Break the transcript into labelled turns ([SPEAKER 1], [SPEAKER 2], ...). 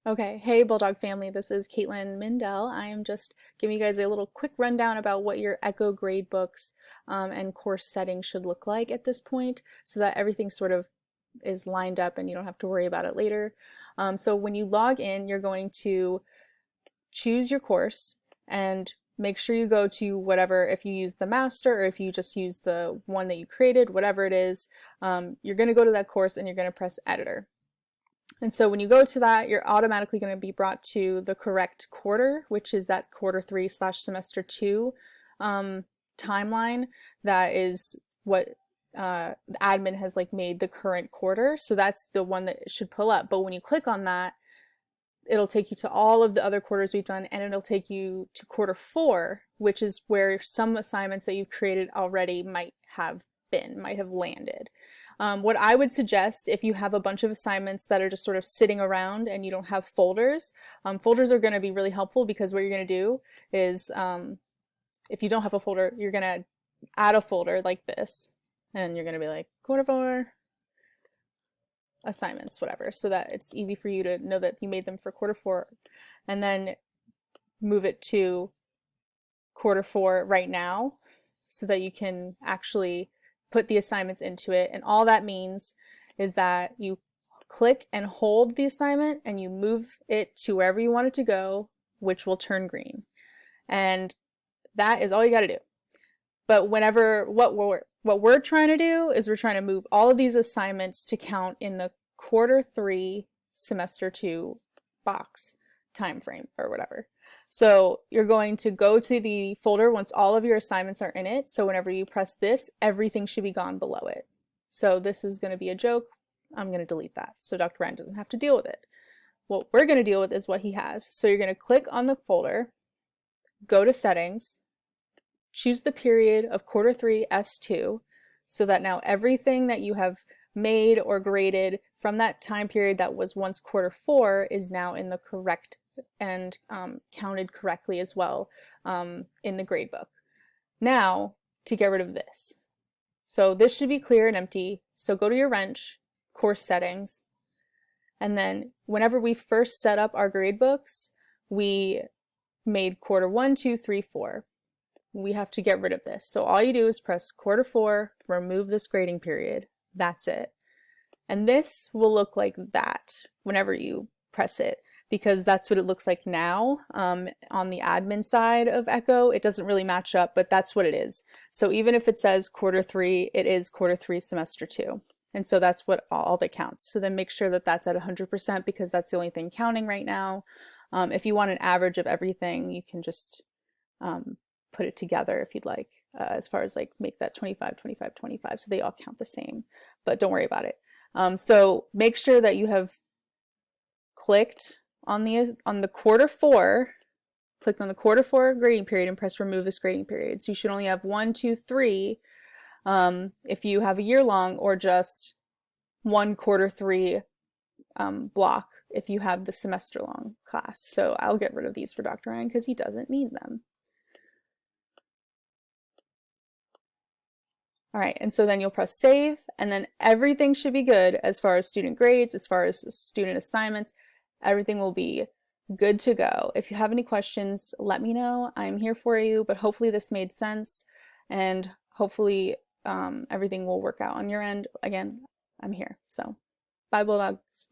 [SPEAKER 1] Okay, hey Bulldog family, this is Caitlin Mindell. I am just giving you guys a little quick rundown about what your Echo gradebooks and course settings should look like at this point so that everything sort of is lined up and you don't have to worry about it later. So when you log in, you're going to choose your course and make sure you go to whatever, if you use the master or if you just use the one that you created, whatever it is, you're going to go to that course and you're going to press editor. And so when you go to that, you're automatically going to be brought to the correct quarter, which is that Q3/semester 2 timeline. That is what the admin has like made the current quarter. So that's the one that it should pull up. But when you click on that, it'll take you to all of the other quarters we've done, and it'll take you to Q4, which is where some assignments that you've created already might have landed. What I would suggest, if you have a bunch of assignments that are just sort of sitting around and you don't have folders, folders are going to be really helpful, because what you're going to do is, if you don't have a folder, you're going to add a folder like this, and you're going to be like Q4 assignments, whatever, so that it's easy for you to know that you made them for Q4, and then move it to Q4 right now so that you can actually put the assignments into it. And all that means is that you click and hold the assignment and you move it to wherever you want it to go, which will turn green. And that is all you got to do. But what we're trying to do is we're trying to move all of these assignments to count in the Q3/semester 2 box time frame or whatever. So you're going to go to the folder once all of your assignments are in it. So whenever you press this, everything should be gone below it. So this is going to be a joke. I'm going to delete that so Dr. Ryan doesn't have to deal with it. What we're going to deal with is what he has. So you're going to click on the folder, go to settings, choose the period of Q3/S2, so that now everything that you have made or graded from that time period that was once Q4 is now in the correct and counted correctly as well in the gradebook. Now, to get rid of this. So this should be clear and empty. So go to your wrench, course settings, and then whenever we first set up our gradebooks, we made Q1, 2, 3, 4. We have to get rid of this. So all you do is press Q4, remove this grading period. That's it. And this will look like that whenever you press it, because that's what it looks like now on the admin side of Echo. It doesn't really match up, but that's what it is. So even if it says Q3, it is Q3/semester 2. And so that's what all that counts. So then make sure that that's at 100%, because that's the only thing counting right now. If you want an average of everything, you can just put it together if you'd like, as far as like make that 25, 25, 25, so they all count the same, but don't worry about it. So make sure that you have clicked on the Q4, clicked on the Q4 grading period and press remove this grading period. So you should only have 1, 2, 3 if you have a year long, or just one Q3 block if you have the semester long class. So I'll get rid of these for Dr. Ryan because he doesn't need them. All right, and so then you'll press save, and then everything should be good as far as student grades, as far as student assignments. Everything will be good to go. If you have any questions, let me know. I'm here for you, but hopefully this made sense, and hopefully everything will work out on your end. Again, I'm here. So bye, Bulldogs.